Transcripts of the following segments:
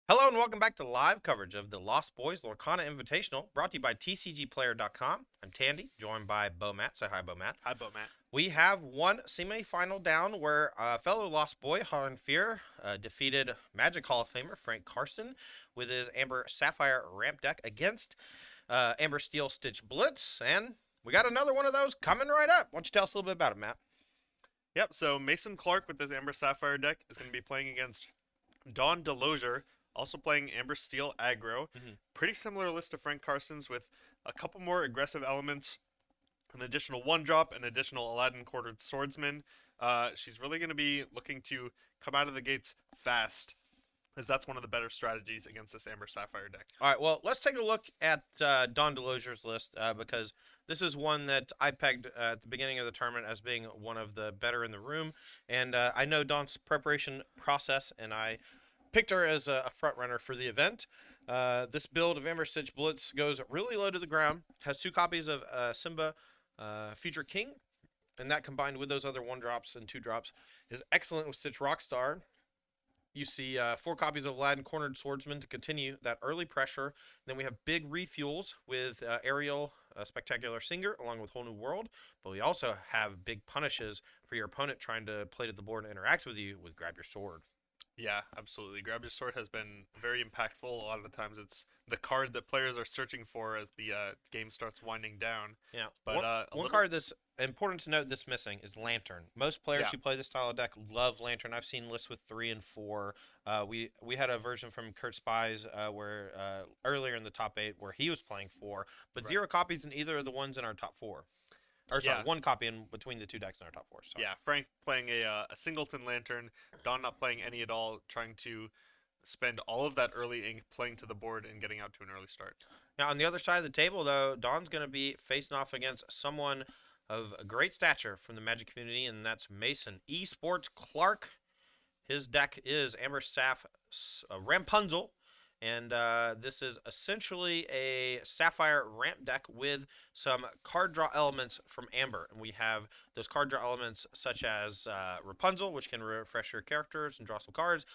Hello and welcome back to live coverage of the Lost Boys Lorcana Invitational, brought to you by TCGplayer.com. I'm Tandy, joined by Bo Matt. Say hi, Bo Matt. Hi, Boat Matt. We have one semifinal down where fellow Lost Boy Harlan Fear defeated Magic Hall of Famer Frank Karsten with his Amber Sapphire ramp deck against Amber Steel Stitch Blitz, and we got another one of those coming right up. Why don't you tell us a little bit about it, Matt? Yep, so Mason Clark with his Amber Sapphire deck is going to be playing against Don DeLozier, also playing Amber Steel aggro. Mm-hmm. Pretty similar list to Frank Carson's with a couple more aggressive elements, an additional one drop, an additional Aladdin Quartered Swordsman. She's really going to be looking to come out of the gates fast, as that's one of the better strategies against this Amber Sapphire deck. All right, well, let's take a look at Don DeLozier's list because this is one that I pegged at the beginning of the tournament as being one of the better in the room. And I know Don's preparation process, and I picked her as a front runner for the event. This build of Amber Stitch Blitz goes really low to the ground, has two copies of Simba Future King, and that combined with those other one drops and two drops is excellent with Stitch Rockstar. You see four copies of Aladdin Cornered Swordsman to continue that early pressure. Then we have big refuels with Ariel, Spectacular Singer, along with Whole New World. But we also have big punishes for your opponent trying to play to the board and interact with you with Grab Your Sword. Yeah, absolutely. Grab Your Sword has been very impactful. A lot of the times it's the card that players are searching for as the game starts winding down. Yeah. But one card that's important to note that's missing is Lantern. Most players yeah, who play this style of deck love Lantern. I've seen lists with 3 and 4. We had a version from Kurt Spies where earlier in the top 8 where he was playing 4, but right. 0 copies in either of the ones in our top 4. Or sorry, Yeah, 1 copy in between the 2 decks in our top 4. Sorry. yeah. Frank playing a singleton lantern, Don not playing any at all, trying to spend all of that early ink playing to the board and getting out to an early start. Now on the other side of the table though, Don's going to be facing off against someone of great stature from the Magic community, and that's Mason Esports Clark. His deck is Amber Saf Rampunzel, and this is essentially a Sapphire ramp deck with some card draw elements from Amber. And we have those card draw elements such as Rapunzel, which can refresh your characters and draw some cards.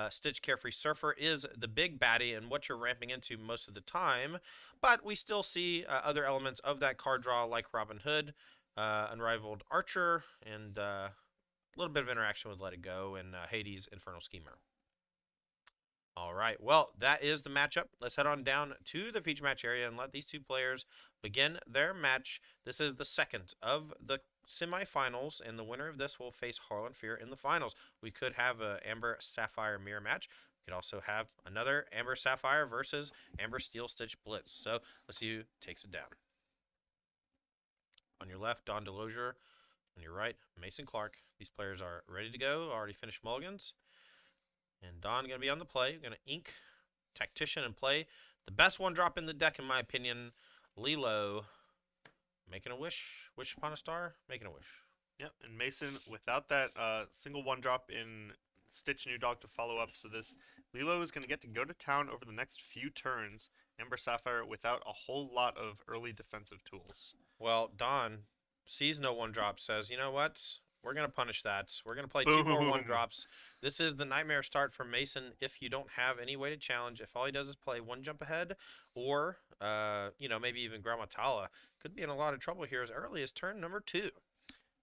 Stitch Carefree Surfer is the big baddie and what you're ramping into most of the time, but we still see other elements of that card draw like Robin Hood, Unrivaled Archer, and a little bit of interaction with Let It Go and Hades Infernal Schemer. All right, well, that is the matchup. Let's head on down to the feature match area and let these two players begin their match. This is the second of the semifinals, and the winner of this will face Harlan Fear in the finals. We could have a Amber Sapphire mirror match. We could also have another Amber Sapphire versus Amber Steel Stitch Blitz. So let's see who takes it down. On your left, Don DeLozier. On your right, Mason Clark. These players are ready to go, already finished mulligans. And Don going to be on the play. Going to ink Tactician and play the best one drop in the deck, in my opinion, Lilo. Making a wish. Wish upon a star. Making a wish. Yep, and Mason without that single one drop in Stitch New Dog to follow up, so this Lilo is going to get to go to town over the next few turns. Amber Sapphire without a whole lot of early defensive tools. Well, Don sees no one drop, says, you know what? We're going to punish that. We're going to play 2 more one Boom! drops. This is the nightmare start for Mason if you don't have any way to challenge. If all he does is play 1 jump ahead or, maybe even Gramatala, could be in a lot of trouble here as early as turn number 2.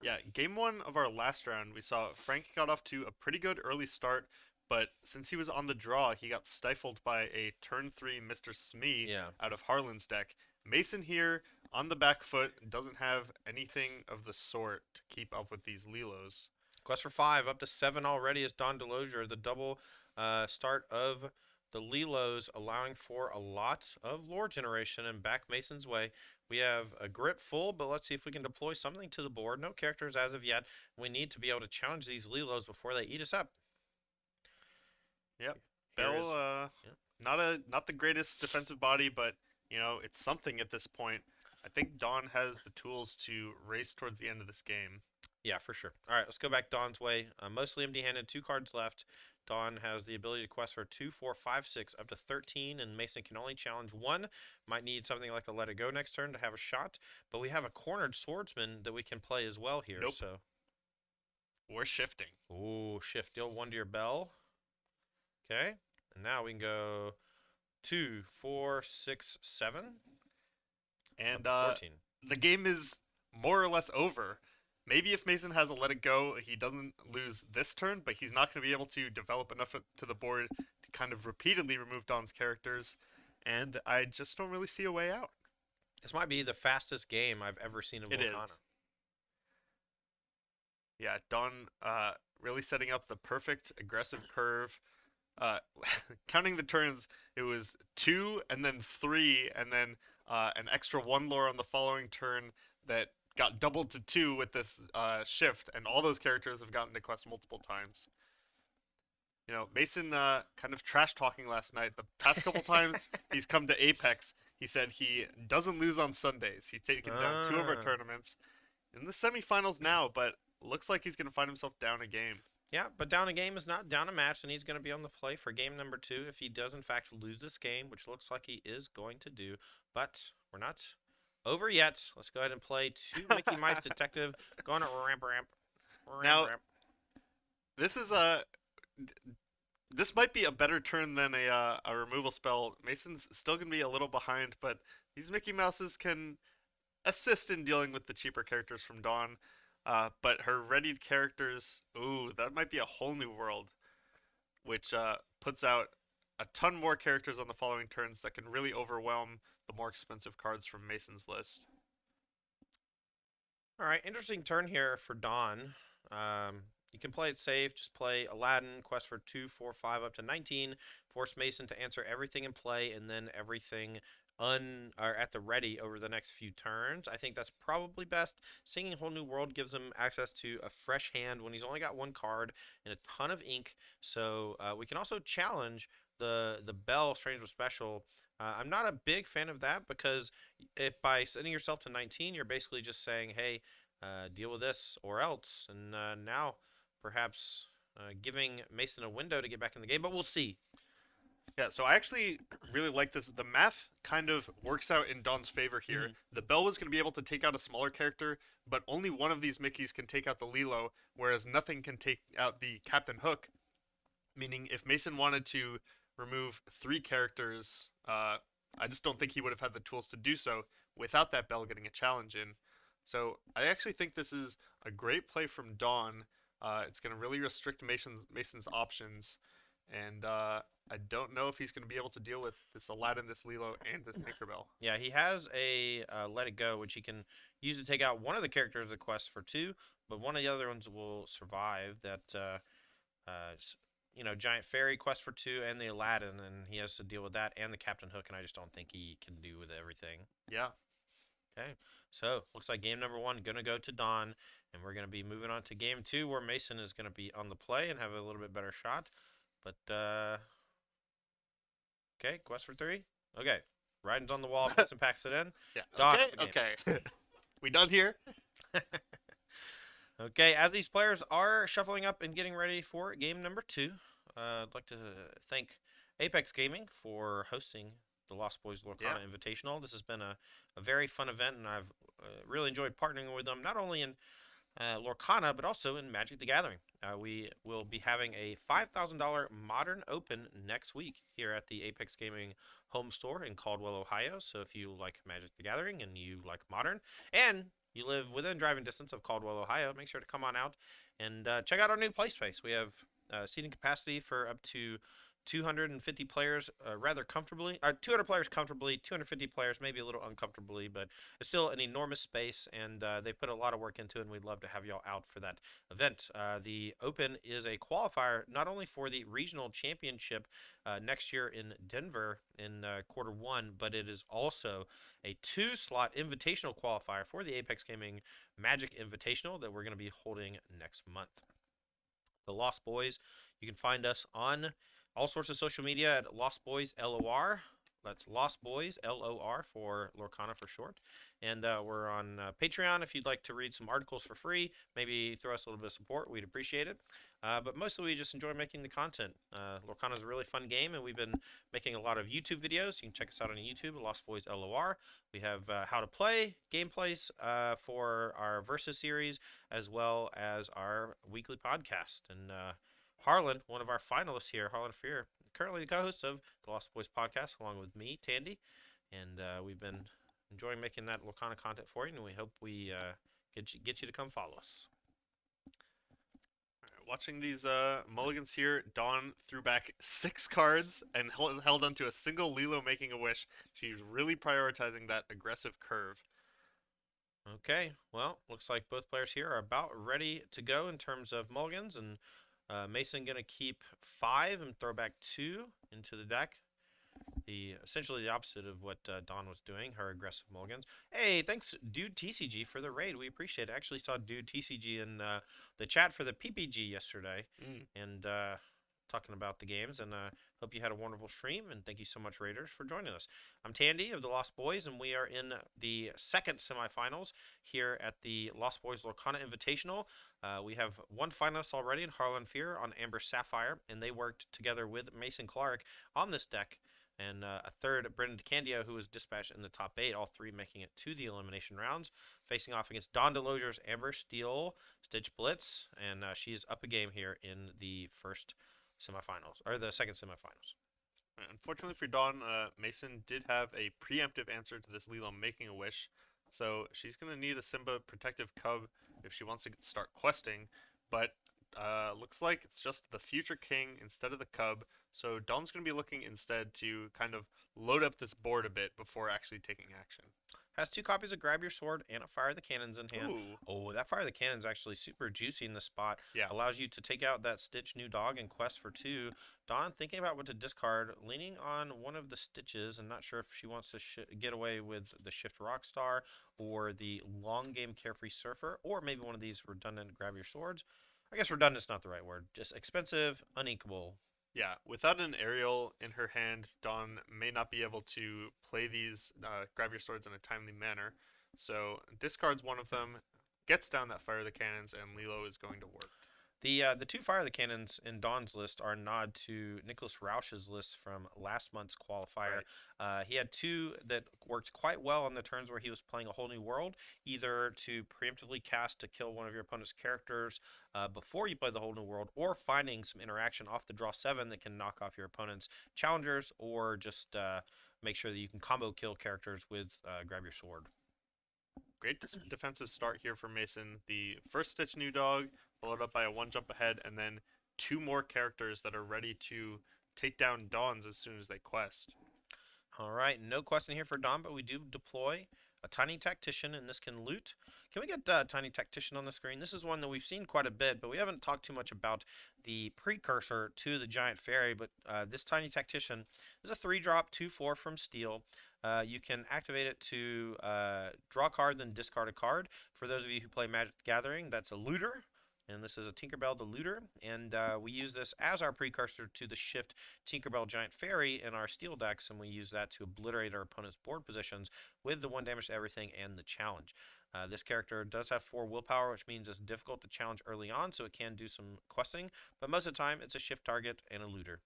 Yeah, game 1 of our last round, we saw Frank got off to a pretty good early start, but since he was on the draw, he got stifled by a turn 3 Mr. Smee Yeah. out of Harlan's deck. Mason here on the back foot doesn't have anything of the sort to keep up with these Lilos. Quest for 5, up to 7 already is Don DeLozier. The double start of the Lilos, allowing for a lot of lore generation and back Mason's way. We have a grip full, but let's see if we can deploy something to the board. No characters as of yet. We need to be able to challenge these Lilos before they eat us up. Yep. Here Bell, is, not the greatest defensive body, but it's something at this point. I think Don has the tools to race towards the end of this game. Yeah, for sure. All right, let's go back Don's way. Mostly empty-handed, 2 cards left. Don has the ability to quest for 2, 4, 5, 6, up to 13, and Mason can only challenge 1. Might need something like a Let It Go next turn to have a shot, but we have a Cornered Swordsman that we can play as well here. Nope. So, We're shifting. ooh, shift, deal 1 to your bell. Okay, And now we can go 2, 4, 6, 7, up And to 14. the game is more or less over. Maybe if Mason has a let it go, he doesn't lose this turn, but he's not going to be able to develop enough to the board to kind of repeatedly remove Don's characters. And I just don't really see a way out. This might be the fastest game I've ever seen of It Lorcana. is. Yeah, Don really setting up the perfect aggressive curve. Uh, counting the turns, it was 2 and then 3 and then an extra 1 lore on the following turn that got doubled to 2 with this shift, and all those characters have gotten to quest multiple times. You know, Mason kind of trash talking last night. The past couple times he's come to Apex, he said he doesn't lose on Sundays. He's taken down 2 of our Ah. tournaments in the semifinals now, but looks like he's going to find himself down a game. Yeah, but down a game is not down a match, and he's going to be on the play for game number 2 if he does, in fact, lose this game, which looks like he is going to do. But we're not over yet. Let's go ahead and play 2 Mickey Mice Detective. Going to ramp, ramp. Ramp, Now, ramp. this is this might be a better turn than a removal spell. Mason's still gonna be a little behind, but these Mickey Mouses can assist in dealing with the cheaper characters from Dawn. But her readied characters, ooh, that might be a whole new world, which puts out a ton more characters on the following turns that can really overwhelm the more expensive cards from Mason's list. All right, interesting turn here for Dawn. You can play it safe. Just play Aladdin, quest for 2, 4, 5, up to 19. Force Mason to answer everything in play, and then everything or at the ready over the next few turns. I think that's probably best. Singing Whole New World gives him access to a fresh hand when he's only got 1 card and a ton of ink. So we can also challenge the Bell Strange with Special. I'm not a big fan of that because if by setting yourself to 19, you're basically just saying, hey, deal with this or else. And now perhaps giving Mason a window to get back in the game, but we'll see. Yeah, so I actually really like this. The math kind of works out in Dawn's favor here. Mhm. The Bell was going to be able to take out a smaller character, but only one of these Mickeys can take out the Lilo, whereas nothing can take out the Captain Hook. Meaning, if Mason wanted to remove 3 characters, I just don't think he would have had the tools to do so without that Bell getting a challenge in. So I actually think this is a great play from Dawn. It's going to really restrict Mason's options, and I don't know if he's going to be able to deal with this Aladdin, this Lilo, and this Tinkerbell. Yeah, he has a Let It Go, which he can use to take out one of the characters of the quest for 2, but one of the other ones will survive. That Giant Fairy quest for 2 and the Aladdin, and he has to deal with that and the Captain Hook, and I just don't think he can do with everything. Yeah. Okay, so looks like game number 1 gonna go to Don, and we're gonna be moving on to game 2, where Mason is gonna be on the play and have a little bit better shot. But okay, quest for 3. Okay, writing's on the wall. Mason packs it in. Yeah. Don, Okay. Okay. We done here? Okay, as these players are shuffling up and getting ready for game number 2, I'd like to thank Apex Gaming for hosting the Lost Boys Lorcana Invitational. This has been a very fun event, and I've really enjoyed partnering with them, not only in Lorcana, but also in Magic the Gathering. We will be having a $5,000 Modern Open next week here at the Apex Gaming home store in Caldwell, Ohio. So if you like Magic the Gathering and you like Modern, and you live within driving distance of Caldwell, Ohio, make sure to come on out and check out our new play space. We have seating capacity for up to 250 players rather comfortably, 200 players comfortably, 250 players maybe a little uncomfortably, but it's still an enormous space, and they put a lot of work into it, and we'd love to have y'all out for that event. The Open is a qualifier not only for the regional championship next year in Denver in Q1, but it is also a 2-slot invitational qualifier for the Apex Gaming Magic Invitational that we're going to be holding next month. The Lost Boys, you can find us on all sorts of social media at Lost Boys LOR. That's Lost Boys LOR for Lorcana for short. And we're on Patreon if you'd like to read some articles for free. Maybe throw us a little bit of support. We'd appreciate it. But mostly we just enjoy making the content. Lorcana is a really fun game, and we've been making a lot of YouTube videos. You can check us out on YouTube, Lost Boys LOR. We have how to play, gameplays for our Versus series, as well as our weekly podcast. And Harlan, one of our finalists here, Harlan Fear, currently the co-host of the Lost Boys podcast, along with me, Tandy, and we've been enjoying making that Lorcana content for you, and we hope we get you to come follow us. Watching these mulligans here, Dawn threw back 6 cards and held onto a single Lilo making a wish. She's really prioritizing that aggressive curve. Okay, well, looks like both players here are about ready to go in terms of mulligans, and Mason gonna keep 5 and throw back 2 into the deck. Essentially the opposite of what Dawn was doing, her aggressive mulligans. Hey, thanks, Dude TCG, for the raid. We appreciate it. I actually saw Dude TCG in the chat for the PPG yesterday, and talking about the games. And hope you had a wonderful stream. And thank you so much, Raiders, for joining us. I'm Tandy of the Lost Boys, and we are in the second semifinals here at the Lost Boys Lorcana Invitational. We have one finalist already in Harlan Fear on Amber Sapphire, and they worked together with Mason Clark on this deck, and a third, Brendan DeCandio, who was dispatched in the top 8, all 3 making it to the elimination rounds, facing off against Don DeLozier's Amber Steel Stitch Blitz, and she is up a game here in the first semifinals, or the second semifinals. Unfortunately for Dawn, Mason did have a preemptive answer to this Lilo making a wish, so she's going to need a Simba Protective Cub if she wants to start questing, but looks like it's just the future king instead of the cub, so Dawn's going to be looking instead to kind of load up this board a bit before actually taking action. Has 2 copies of Grab Your Sword and a Fire the Cannons in hand. Ooh. Oh, that Fire the Cannon's actually super juicy in this spot. Yeah. Allows you to take out that Stitch New Dog and quest for 2. Dawn thinking about what to discard, leaning on one of the Stitches, and not sure if she wants to get away with the Shift Rockstar or the Long Game Carefree Surfer, or maybe one of these redundant Grab Your Swords. I guess redundant's not the right word. Just expensive, uninkable. Yeah, without an aerial in her hand, Dawn may not be able to play these Grab Your Swords in a timely manner. So discards one of them, gets down that Fire the Cannons, and Lilo is going to work. The 2 Fire the Cannons in Dawn's list are a nod to Nicholas Roush's list from last month's qualifier. Right. He had 2 that worked quite well on the turns where he was playing a whole new world, either to preemptively cast to kill one of your opponent's characters before you play the whole new world, or finding some interaction off the draw 7 that can knock off your opponent's challengers, or just make sure that you can combo kill characters with Grab Your Sword. Great defensive start here for Mason. The first Stitch New Dog, followed up by a 1 jump ahead, and then 2 more characters that are ready to take down Dawns as soon as they quest. All right, no question here for Dawn, but we do deploy a Tiny Tactician, and this can loot. Can we get Tiny Tactician on the screen? This is one that we've seen quite a bit, but we haven't talked too much about the precursor to the Giant Fairy, but this Tiny Tactician is a 3-drop, 2/4 from Steel. You can activate it to draw a card, then discard a card. For those of you who play Magic the Gathering, that's a looter. And this is a Tinkerbell the Looter, and we use this as our precursor to the Shift Tinkerbell Giant Fairy in our Steel decks, and we use that to obliterate our opponent's board positions with the 1 damage to everything and the challenge. This character does have 4 willpower, which means it's difficult to challenge early on, so it can do some questing, but most of the time it's a shift target and a looter.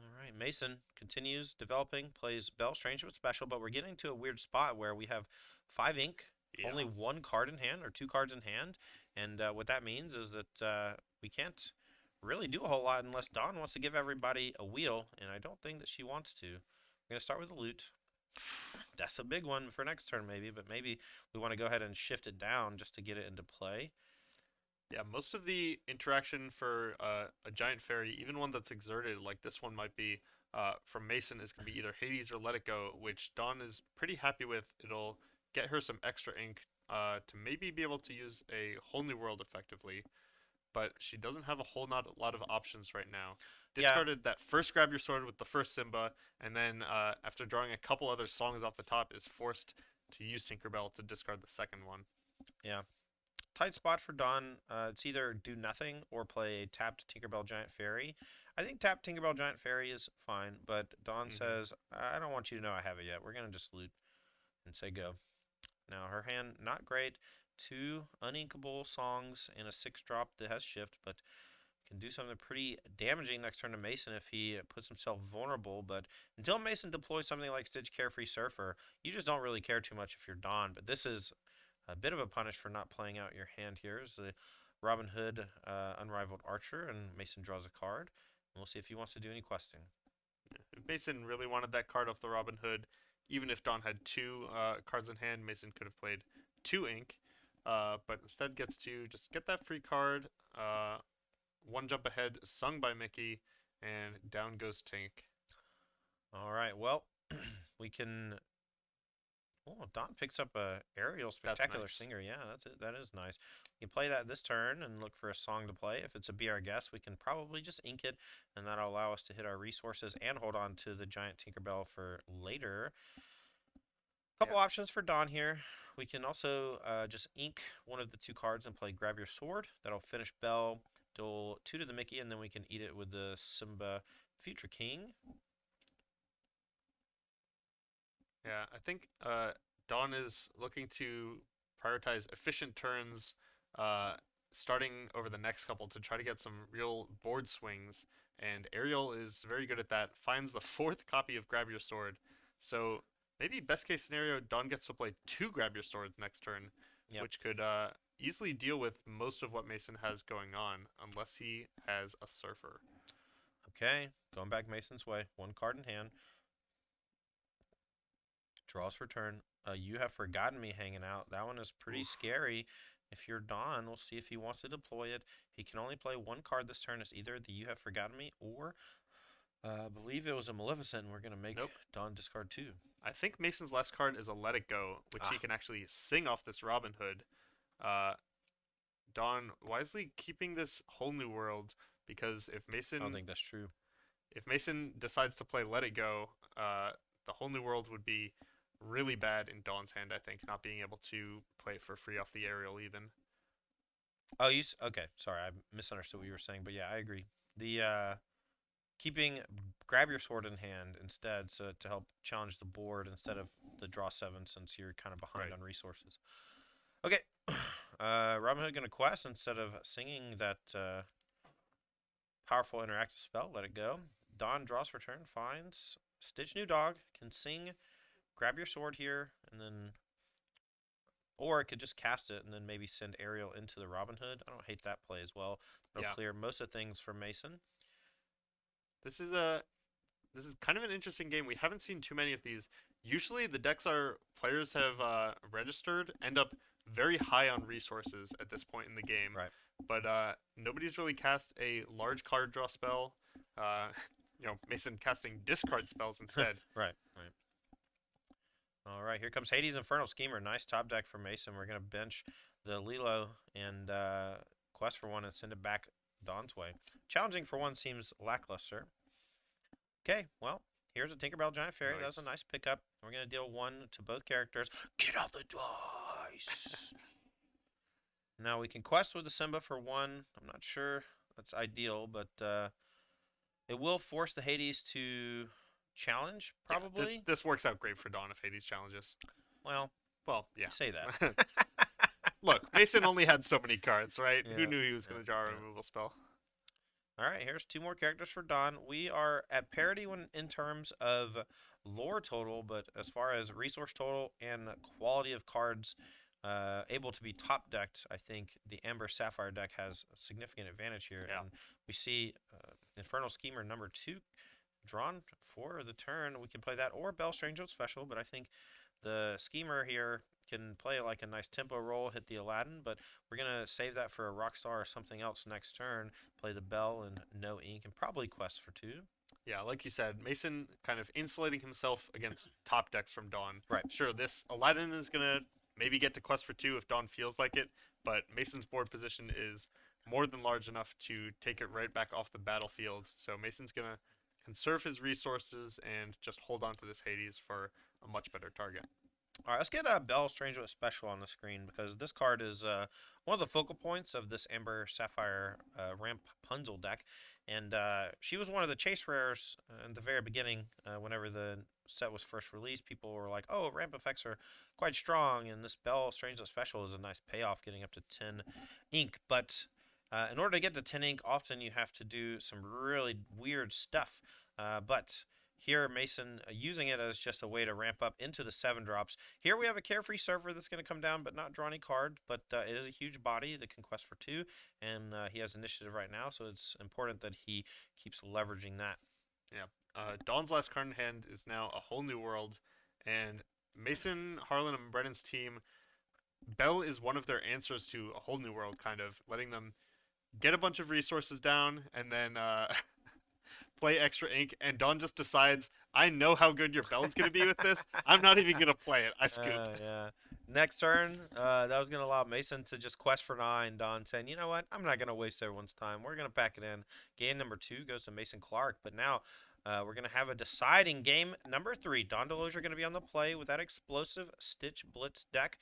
Alright, Mason continues developing, plays Bell, strange but special, but we're getting to a weird spot where we have 5 ink, only 1 card in hand, or 2 cards in hand, and what that means is that we can't really do a whole lot unless Dawn wants to give everybody a wheel, and I don't think that she wants to. We're going to start with a loot. That's a big one for next turn maybe, but maybe we want to go ahead and shift it down just to get it into play. Yeah, most of the interaction for a Giant Fairy, even one that's exerted, like this one might be, from Mason, is going to be either Hades or Let It Go, which Dawn is pretty happy with. It'll get her some extra ink to maybe be able to use a whole new world effectively, but she doesn't have a whole lot of options right now. Discarded that first Grab Your Sword with the first Simba, and then after drawing a couple other songs off the top, is forced to use Tinkerbell to discard the second one. Yeah. Tight spot for Dawn. It's either do nothing or play tapped Tinkerbell Giant Fairy. I think tapped Tinkerbell Giant Fairy is fine, but Dawn says, I don't want you to know I have it yet. We're going to just loot and say go. Now, her hand, not great. 2 uninkable songs and a 6-drop that has shift, but can do something pretty damaging next turn to Mason if he puts himself vulnerable. But until Mason deploys something like Stitch Carefree Surfer, you just don't really care too much if you're Dawn. But this is a bit of a punish for not playing out your hand here. Is the Robin Hood, Unrivaled Archer, and Mason draws a card. And we'll see if he wants to do any questing. If Mason really wanted that card off the Robin Hood, even if Don had two cards in hand, Mason could have played two ink, but instead gets to just get that free card. One jump ahead, sung by Mickey, and down goes Tink. All right, well, we can. Oh, Don picks up a Aerial That's Spectacular nice. Singer. Yeah, that is nice. You play that this turn and look for a song to play. If it's a Be Our Guest, we can probably just ink it, and that'll allow us to hit our resources and hold on to the giant Tinkerbell for later. Couple Yeah. options for Don here. We can also just ink one of the two cards and play Grab Your Sword. That'll finish Bell, deal 2 to the Mickey, and then we can eat it with the Simba Future King. Yeah, I think Dawn is looking to prioritize efficient turns, uh, starting over the next couple to try to get some real board swings. And Ariel is very good at that. Finds the fourth copy of Grab Your Sword. So maybe best case scenario, Dawn gets to play two Grab Your Swords next turn, Yep. which could easily deal with most of what Mason has going on, unless he has a Surfer. Okay, going back Mason's way. One card in hand. Draws for turn. You Have Forgotten Me hanging out. That one is pretty Oof. scary. If you're Don, we'll see if he wants to deploy it. He can only play one card this turn. It's either the You Have Forgotten Me or I believe it was a Maleficent. We're going to make Nope. Don discard two. I think Mason's last card is a Let It Go, which he can actually sing off this Robin Hood. Uh, Dawn wisely keeping this whole new world because I don't think that's true. if Mason decides to play Let It Go, the whole new world would be really bad in Dawn's hand. I think not being able to play it for free off the aerial even. Oh, okay? Sorry, I misunderstood what you were saying, but yeah, I agree. The keeping Grab Your Sword in hand instead, so to help challenge the board instead of the draw 7, since you're kind of behind Right. on resources. Okay, Robin Hood gonna quest instead of singing that powerful interactive spell. Let it go. Dawn draws for turn, finds Stitch New Dog, can sing, grab your sword here, and then, or it could just cast it and then maybe send Ariel into the Robin Hood. I don't hate that play as well. It'll Yeah. clear most of things for Mason. This is a this is kind of an interesting game. We haven't seen too many of these. Usually, the decks our players have registered end up very high on resources at this point in the game. Right. But nobody's really cast a large card draw spell. Uh, Mason casting discard spells instead. Right. All right, here comes Hades Infernal Schemer. Nice top deck for Mason. We're going to bench the Lilo and quest for one and send it back Dawn's way. Challenging for one seems lackluster. Okay, well, here's a Tinkerbell Giant Fairy. That was a Nice. nice pickup. We're going to deal 1 to both characters. Get out the dice! Now we can quest with the Simba for 1. I'm not sure that's ideal, but it will force the Hades to challenge, probably. Yeah, this works out great for Dawn if Hades challenges. Well, Well, yeah. say that. Look, Mason only had so many cards, right? Yeah, Who knew he was going to draw a yeah. removal spell? All right, here's 2 more characters for Don. We are at parity in terms of lore total, but as far as resource total and quality of cards able to be top decked, I think the Amber Sapphire deck has a significant advantage here. Yeah. And we see Infernal Schemer number 2 drawn for the turn. We can play that or Bell Strangewood Special, but I think the Schemer here can play like a nice tempo roll, hit the Aladdin, but we're going to save that for a Rockstar or something else next turn, play the Bell and no ink, and probably quest for 2. Yeah, like you said, Mason kind of insulating himself against top decks from Dawn. Right. Sure, this Aladdin is going to maybe get to quest for 2 if Dawn feels like it, but Mason's board position is more than large enough to take it right back off the battlefield. So Mason's going to conserve his resources and just hold on to this Hades for a much better target. All right, let's get Bell Strangewood Special on the screen because this card is one of the focal points of this Amber Sapphire Rapunzel deck. And she was one of the chase rares in the very beginning whenever the set was first released. People were like, oh, ramp effects are quite strong, and this Bell Strangewood Special is a nice payoff getting up to 10 ink. But in order to get to 10 ink, often you have to do some really weird stuff. But Here, Mason using it as just a way to ramp up into the 7 drops. Here we have a carefree server that's going to come down but not draw any card, but it is a huge body that can quest for 2, and he has initiative right now, so it's important that he keeps leveraging that. Yeah. Dawn's last card in hand is now a whole new world, and Mason, Harlan, and Brennan's team, Bell is one of their answers to a whole new world, kind of letting them get a bunch of resources down and then play extra ink. And Dawn just decides, I know how good your Bell's going to be with this. I'm not even going to play it. I scoop. Yeah. Next turn, that was going to allow Mason to just quest for 9. Don saying, you know what? I'm not going to waste everyone's time. We're going to pack it in. Game number 2 goes to Mason Clark. But now we're going to have a deciding game number 3. Don DeLozier going to be on the play with that explosive Stitch Blitz deck.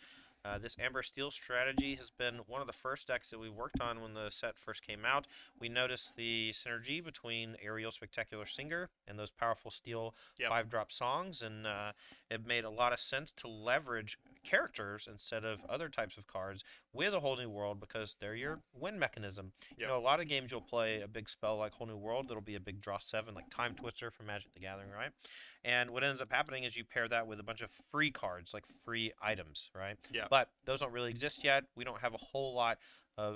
This Amber Steel strategy has been one of the first decks that we worked on when the set first came out. We noticed the synergy between Ariel Spectacular Singer and those powerful Steel 5-drop songs, and it made a lot of sense to leverage characters instead of other types of cards with a Whole New World because they're your win mechanism. You know, a lot of games you'll play a big spell like Whole New World that'll be a big draw 7, like Time Twister from Magic the Gathering, right? And what ends up happening is you pair that with a bunch of free cards, like free items, right? Yeah. But those don't really exist yet. We don't have a whole lot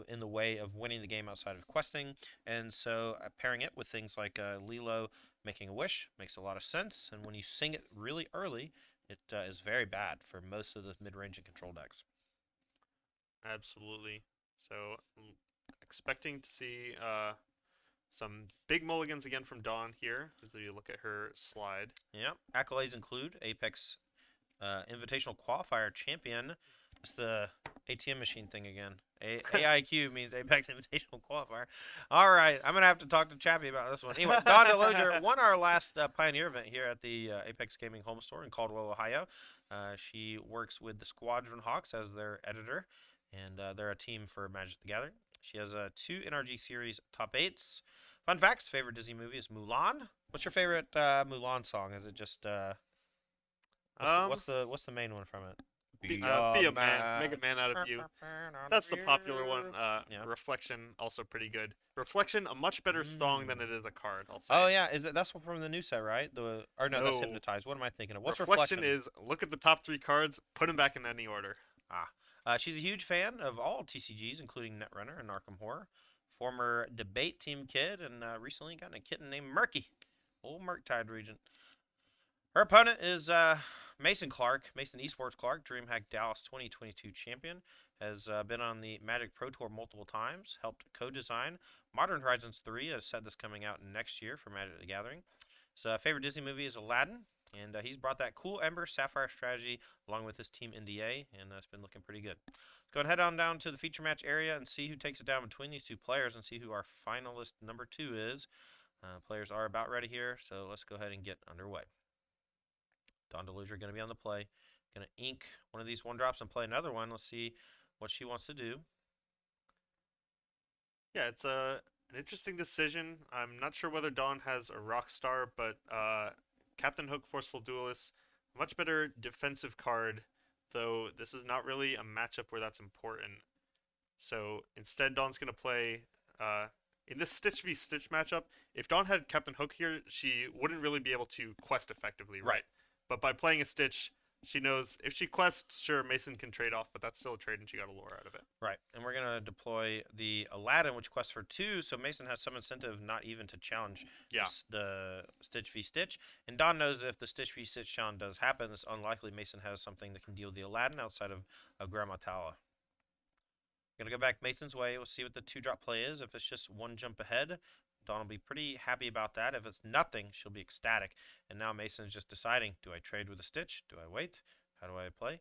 in the way of winning the game outside of questing. And so pairing it with things like Lilo Making a Wish makes a lot of sense. And when you sing it really early, it is very bad for most of the mid-range and control decks. Absolutely. So, expecting to see some big mulligans again from Dawn here as you look at her slide. Yeah. Accolades include Apex Invitational Qualifier Champion. It's the ATM machine thing again. AIQ means Apex Invitational Qualifier. All right, I'm going to have to talk to Chappie about this one. Anyway, Dawn DeLozier won our last Pioneer event here at the Apex Gaming Home Store in Caldwell, Ohio. She works with the Squadron Hawks as their editor, and they're a team for Magic the Gathering. She has 2 NRG Series top 8s. Fun facts, favorite Disney movie is Mulan. What's your favorite Mulan song? Is it just... what's the main one from it? Be a man, make a man out of you. That's the popular one. Reflection, also pretty good. Reflection, a much better song than it is a card, I'll say. Oh yeah, that's from the new set, right? That's Hypnotize. What am I thinking of? What's Reflection? Is look at the top 3 cards, put them back in any order. She's a huge fan of all TCGs, including Netrunner and Arkham Horror. Former debate team kid, and recently gotten a kitten named Murky, old Murktide Regent. Her opponent is Mason Clark, Mason Esports Clark, DreamHack Dallas 2022 champion. Has been on the Magic Pro Tour multiple times, helped co-design Modern Horizons 3, a set that's coming out next year for Magic the Gathering. His favorite Disney movie is Aladdin, and he's brought that cool Ember Sapphire strategy along with his team NDA, and it's been looking pretty good. Let's go and head on down to the feature match area and see who takes it down between these 2 players and see who our finalist number 2 is. Players are about ready here, so let's go ahead and get underway. Dawn DeLozier going to be on the play. Going to ink one of these 1-drops and play another one. Let's see what she wants to do. Yeah, it's an interesting decision. I'm not sure whether Dawn has a Rockstar, but Captain Hook, Forceful Duelist, much better defensive card, though this is not really a matchup where that's important. So instead, Dawn's going to play... in this Stitch v Stitch matchup, if Dawn had Captain Hook here, she wouldn't really be able to quest effectively, right? But by playing a Stitch, she knows if she quests, sure, Mason can trade off, but that's still a trade and she got a lure out of it. Right, and we're going to deploy the Aladdin, which quests for 2, so Mason has some incentive not even to challenge the Stitch v Stitch. And Dawn knows that if the Stitch v Stitch challenge does happen, it's unlikely Mason has something that can deal the Aladdin outside of Grandma Tala. Going to go back Mason's way. We'll see what the 2-drop play is. If it's just 1 jump ahead, Dawn will be pretty happy about that. If it's nothing, she'll be ecstatic. And now Mason's just deciding, do I trade with a Stitch? Do I wait? How do I play?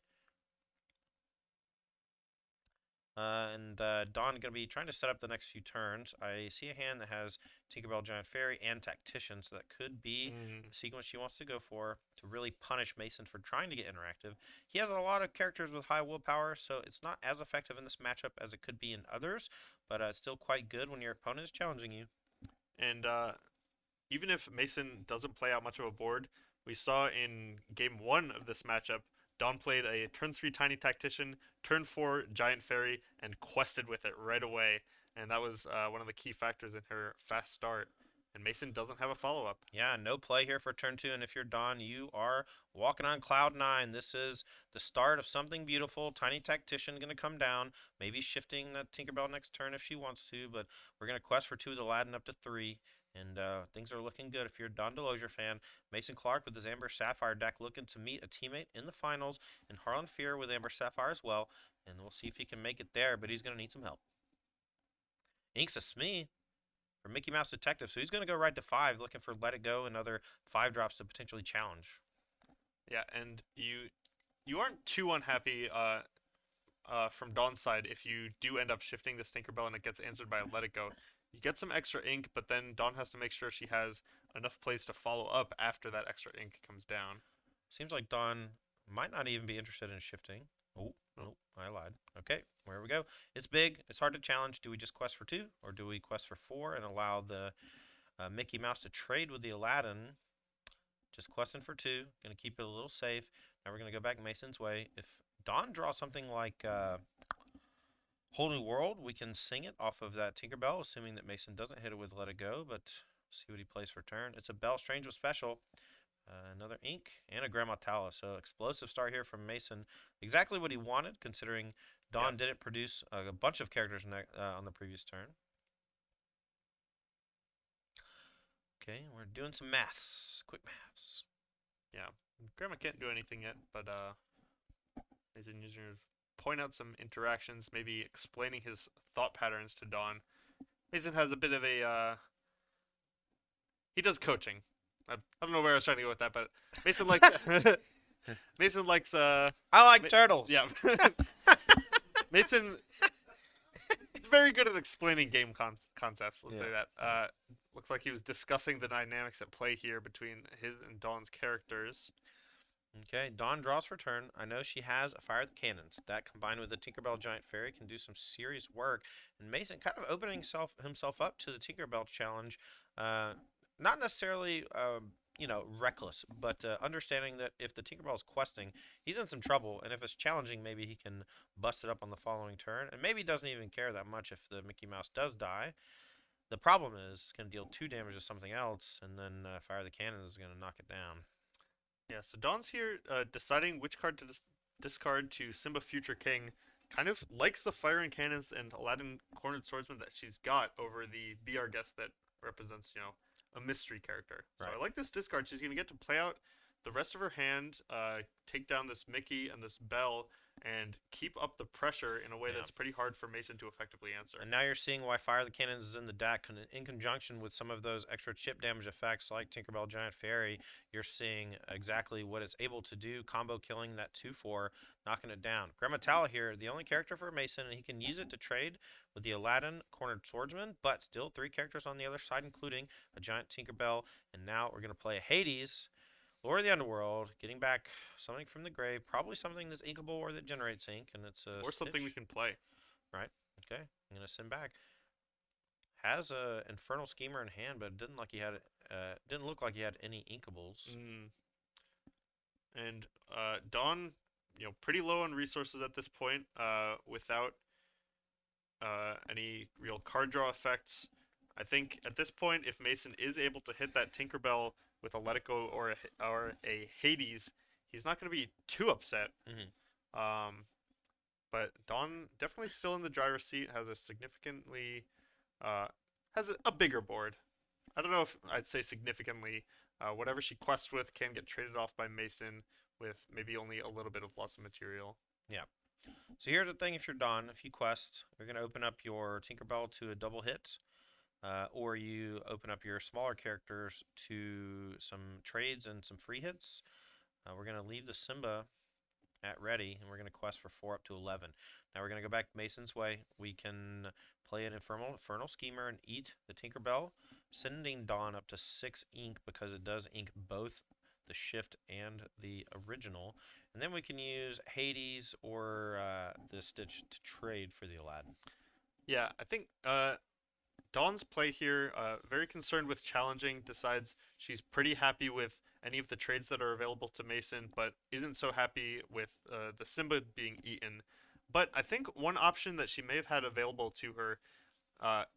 Dawn going to be trying to set up the next few turns. I see a hand that has Tinkerbell, Giant Fairy, and Tactician, so that could be the sequence she wants to go for to really punish Mason for trying to get interactive. He has a lot of characters with high willpower, so it's not as effective in this matchup as it could be in others, but it's still quite good when your opponent is challenging you. And even if Mason doesn't play out much of a board, we saw in game 1 of this matchup, Dawn played a turn 3 Tiny Tactician, turn 4 Giant Fairy, and quested with it right away. And that was one of the key factors in her fast start. And Mason doesn't have a follow-up. Yeah, no play here for turn 2, and if you're Don, you are walking on cloud 9. This is the start of something beautiful. Tiny Tactician going to come down, maybe shifting that Tinkerbell next turn if she wants to, but we're going to quest for 2 with Aladdin up to 3, and things are looking good. If you're a Don DeLozier fan, Mason Clark with his Amber Sapphire deck looking to meet a teammate in the finals, and Harlan Fear with Amber Sapphire as well, and we'll see if he can make it there, but he's going to need some help. Inks a Smee for Mickey Mouse Detective. So he's going to go right to 5, looking for Let It Go and other 5 drops to potentially challenge. Yeah, and you aren't too unhappy from Dawn's side if you do end up shifting this Tinkerbell and it gets answered by a Let It Go. You get some extra ink, but then Dawn has to make sure she has enough plays to follow up after that extra ink comes down. Seems like Dawn might not even be interested in shifting. Oh, no, I lied. Okay, where we go. It's big. It's hard to challenge. Do we just quest for 2, or do we quest for 4 and allow the Mickey Mouse to trade with the Aladdin? Just questing for 2. Going to keep it a little safe. Now we're going to go back Mason's way. If Dawn draws something like Whole New World, we can sing it off of that Tinkerbell, assuming that Mason doesn't hit it with Let It Go, but see what he plays for turn. It's a Bell Strange with Special. Another ink and a Grandma Tala. So explosive start here from Mason. Exactly what he wanted, considering Dawn didn't produce a bunch of characters on the previous turn. Okay, we're doing some maths. Quick maths. Yeah, Grandma can't do anything yet, but Mason using point out some interactions, maybe explaining his thought patterns to Dawn. Mason has a bit of a he does coaching. I don't know where I was trying to go with that, but Mason likes Mason likes I like turtles. Yeah. Mason is very good at explaining game concepts, let's say that. Looks like he was discussing the dynamics at play here between his and Dawn's characters. Okay, Dawn draws for turn. I know she has a Fire the Cannons. That combined with the Tinkerbell Giant Fairy can do some serious work. And Mason kind of opening himself up to the Tinkerbell challenge. Not necessarily, reckless, but understanding that if the Tinkerbell is questing, he's in some trouble. And if it's challenging, maybe he can bust it up on the following turn. And maybe he doesn't even care that much if the Mickey Mouse does die. The problem is it's going to deal 2 damage to something else, and then Fire the Cannons is going to knock it down. Yeah, so Dawn's here deciding which card to discard to Simba Future King. Kind of likes the Fire and Cannons and Aladdin Cornered Swordsman that she's got over the Be Our Guest that represents, a mystery character. So Right. I like this discard. She's going to get to play out the rest of her hand, take down this Mickey and this Belle, and keep up the pressure in a way that's pretty hard for Mason to effectively answer. And now you're seeing why Fire the Cannons is in the deck, in conjunction with some of those extra chip damage effects like Tinkerbell Giant Fairy. You're seeing exactly what it's able to do, combo killing that 2/4, knocking it down. Grandma Tala here, the only character for Mason, and he can use it to trade with the Aladdin Cornered Swordsman, but still 3 characters on the other side, including a giant Tinkerbell. And now we're going to play a Hades, Lord of the Underworld, getting back something from the grave, probably something that's inkable or that generates ink, and it's a Or something we can play. Right. Okay. I'm gonna send back. Has a Infernal Schemer in hand, but it didn't didn't look like he had any inkables. And Dawn, pretty low on resources at this point, without any real card draw effects. I think at this point, if Mason is able to hit that Tinkerbell with a Let It Go or a Hades, he's not going to be too upset. But Dawn definitely still in the driver's seat, has a significantly, has a bigger board. I don't know if I'd say significantly. Whatever she quests with can get traded off by Mason with maybe only a little bit of loss of material. Yeah. So here's the thing: if you're Dawn, if you quest, you're gonna open up your Tinkerbell to a double hit, or you open up your smaller characters to some trades and some free hits. We're gonna leave the Simba at ready, and we're going to quest for 4 up to 11. Now we're going to go back Mason's way. We can play an Infernal Schemer and eat the Tinkerbell, sending Dawn up to 6 ink because it does ink both the shift and the original. And then we can use Hades or the Stitch to trade for the Aladdin. Yeah, I think Dawn's play here, very concerned with challenging, decides she's pretty happy with any of the trades that are available to Mason, but isn't so happy with the Simba being eaten. But I think one option that she may have had available to her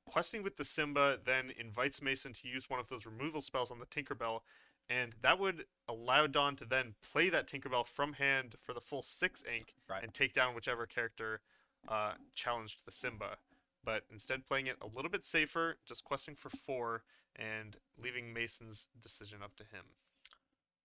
Questing with the Simba then invites Mason to use one of those removal spells on the Tinkerbell, and that would allow Dawn to then play that Tinkerbell from hand for the full 6 ink Right. and take down whichever character challenged the Simba. But instead, playing it a little bit safer, just questing for 4 and leaving Mason's decision up to him.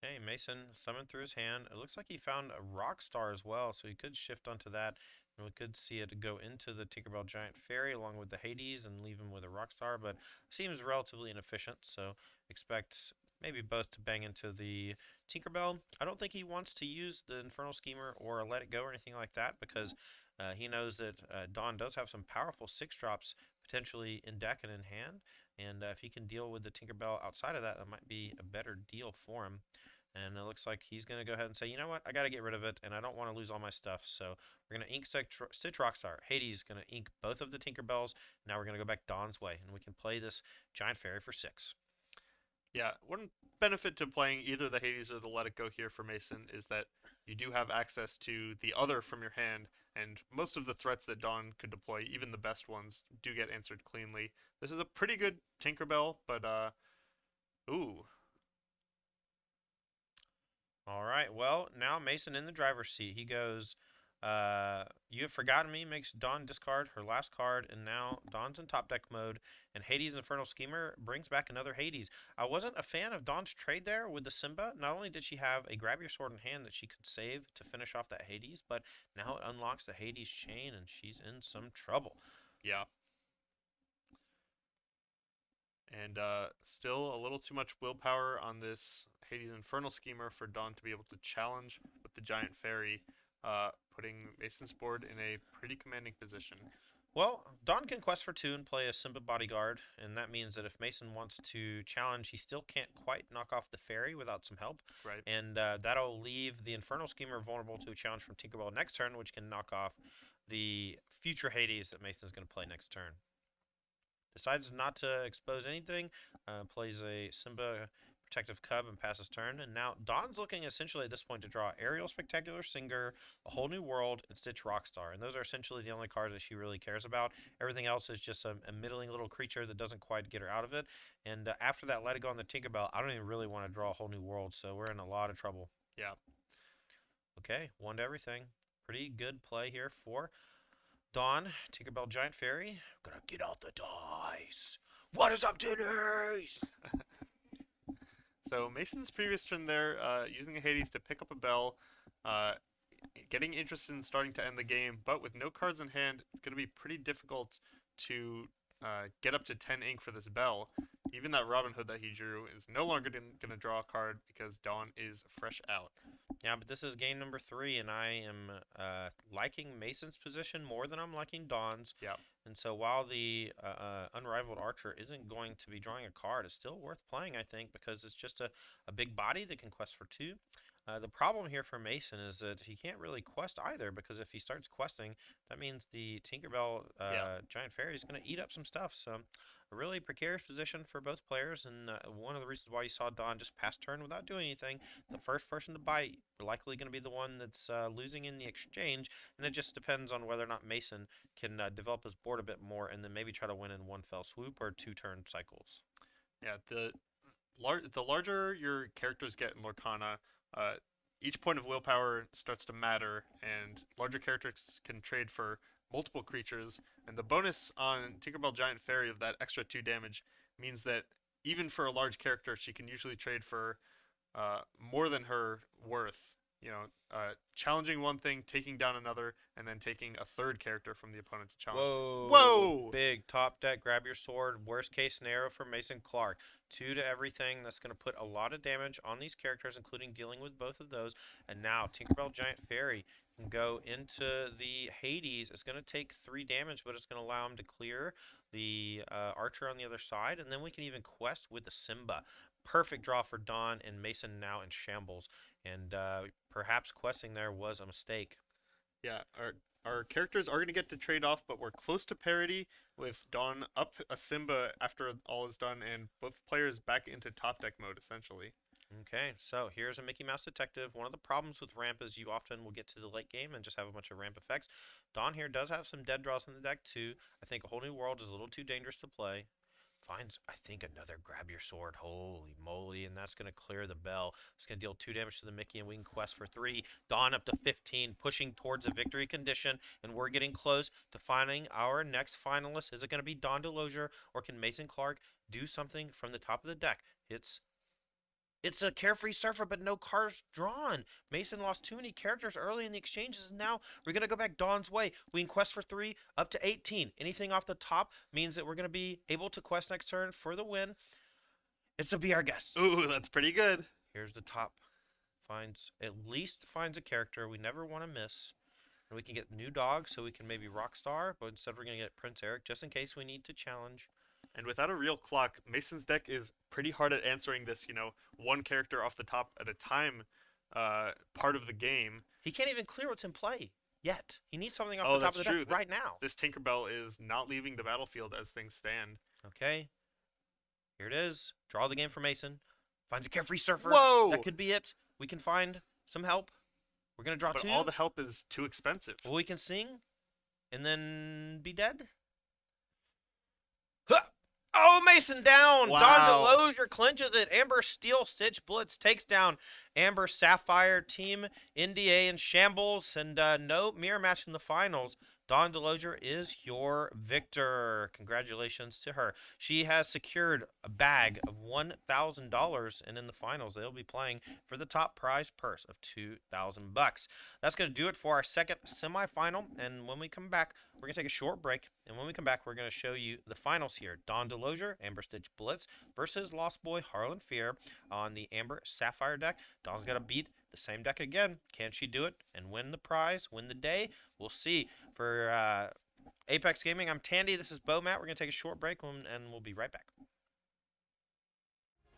Hey, Mason summoned through his hand. It looks like he found a rock star as well, so he could shift onto that, and we could see it go into the Tinkerbell Giant Fairy along with the Hades and leave him with a rock star, but seems relatively inefficient, so expect maybe both to bang into the Tinkerbell. I don't think he wants to use the Infernal Schemer or let it go or anything like that because he knows that Dawn does have some powerful 6 drops potentially in deck and in hand, and if he can deal with the Tinkerbell outside of that, that might be a better deal for him. And it looks like he's going to go ahead and say, you know what, I got to get rid of it, and I don't want to lose all my stuff. So we're going to ink Stitch Rockstar. Hades is going to ink both of the Tinkerbells. Now we're going to go back Dawn's way, and we can play this Giant Fairy for 6. Yeah, one benefit to playing either the Hades or the Let It Go here for Mason is that you do have access to the other from your hand, and most of the threats that Dawn could deploy, even the best ones, do get answered cleanly. This is a pretty good Tinkerbell, but ooh, All right, well, now Mason in the driver's seat. He goes, you have forgotten me, makes Dawn discard her last card, and now Dawn's in top deck mode, and Hades Infernal Schemer brings back another Hades. I wasn't a fan of Dawn's trade there with the Simba. Not only did she have a grab your sword in hand that she could save to finish off that Hades, but now it unlocks the Hades chain, and she's in some trouble. yeah. And still a little too much willpower on this Hades Infernal Schemer for Dawn to be able to challenge with the Giant Fairy, putting Mason's board in a pretty commanding position. Well, Dawn can quest for 2 and play a Simba bodyguard, and that means that if Mason wants to challenge, he still can't quite knock off the fairy without some help. Right. And that'll leave the Infernal Schemer vulnerable to a challenge from Tinkerbell next turn, which can knock off the future Hades that Mason's going to play next turn. Decides not to expose anything, plays a Simba Protective Cub and passes turn. And now Dawn's looking essentially at this point to draw Ariel Spectacular Singer, A Whole New World, and Stitch Rockstar. And those are essentially the only cards that she really cares about. Everything else is just a middling little creature that doesn't quite get her out of it. And after that Let It Go on the Tinkerbell, I don't even really want to draw A Whole New World, so we're in a lot of trouble. Yeah. Okay, 1 to everything. Pretty good play here for Dawn, Tinkerbell Giant Fairy. Gonna get out the dice. What is up, Denise? So Mason's previous turn there, using a Hades to pick up a bell, uh, getting interested in starting to end the game, but with no cards in hand, it's going to be pretty difficult to get up to 10 ink for this bell. Even that Robin Hood that he drew is no longer going to draw a card because Dawn is fresh out. Yeah, but this is game number 3, and I am liking Mason's position more than I'm liking Dawn's. Yeah. And so while the Unrivaled Archer isn't going to be drawing a card, it's still worth playing, I think, because it's just a big body that can quest for 2. The problem here for Mason is that he can't really quest either, because if he starts questing, that means the Tinkerbell Giant Fairy is going to eat up some stuff. So a really precarious position for both players, and one of the reasons why you saw Dawn just pass turn without doing anything, the first person to bite likely going to be the one that's losing in the exchange, and it just depends on whether or not Mason can develop his board a bit more and then maybe try to win in 1 fell swoop or 2 turn cycles. Yeah, the larger your characters get in Lorcana, each point of willpower starts to matter, and larger characters can trade for multiple creatures. And the bonus on Tinkerbell Giant Fairy of that extra 2 damage means that even for a large character, she can usually trade for more than her worth. You know, challenging one thing, taking down another, and then taking a third character from the opponent to challenge. Whoa! Whoa! Big top deck, grab your sword. Worst case scenario for Mason Clark. 2 to everything. That's going to put a lot of damage on these characters, including dealing with both of those. And now Tinkerbell Giant Fairy can go into the Hades. It's going to take 3 damage, but it's going to allow him to clear the Archer on the other side. And then we can even quest with the Simba. Perfect draw for Dawn, and Mason now in shambles. And perhaps questing there was a mistake. Yeah, our characters are going to get to trade off, but we're close to parity with Dawn up a Simba after all is done, and both players back into top deck mode, essentially. Okay, so here's a Mickey Mouse Detective. One of the problems with ramp is you often will get to the late game and just have a bunch of ramp effects. Dawn here does have some dead draws in the deck too. I think a whole new world is a little too dangerous to play. Finds, I think, another grab your sword. Holy moly, and that's going to clear the bell. It's going to deal 2 damage to the Mickey, and we can quest for 3. Dawn up to 15, pushing towards a victory condition, and we're getting close to finding our next finalist. Is it going to be Dawn DeLozier, or can Mason Clark do something from the top of the deck? It's a Carefree Surfer, but no cards drawn. Mason lost too many characters early in the exchanges, and now we're going to go back Dawn's way. We can quest for 3 up to 18. Anything off the top means that we're going to be able to quest next turn for the win. It's a Be Our Guest. Ooh, that's pretty good. Here's the top. At least finds a character we never want to miss. And we can get new dogs, so we can maybe Rockstar, but instead we're going to get Prince Eric, just in case we need to challenge. And without a real clock, Mason's deck is pretty hard at answering this, one character off the top at a time part of the game. He can't even clear what's in play yet. He needs something off Oh, the top that's of the true. deck right now. This Tinkerbell is not leaving the battlefield as things stand. Okay. Here it is. Draw the game for Mason. Finds a Carefree Surfer. Whoa! That could be it. We can find some help. We're going to draw But 2. all the help is too expensive. Well, we can sing and then be dead. Huh! Oh, Mason down. Wow. Don DeLozier clinches it. Amber Steel Stitch Blitz takes down Amber Sapphire Team NDA in shambles. And no mirror match in the finals. Dawn DeLozier is your victor. Congratulations to her. She has secured a bag of $1,000, and in the finals, they'll be playing for the top prize purse of $2,000. That's going to do it for our second semifinal, and when we come back, we're going to take a short break, and when we come back, we're going to show you the finals here. Dawn DeLozier, Amber Stitch Blitz versus Lost Boy Harlan Fear on the Amber Sapphire deck. Dawn's got to beat the same deck again. Can she do it and win the prize, win the day? We'll see. For Apex Gaming, I'm Tandy. This is Matt. We're going to take a short break, and we'll be right back.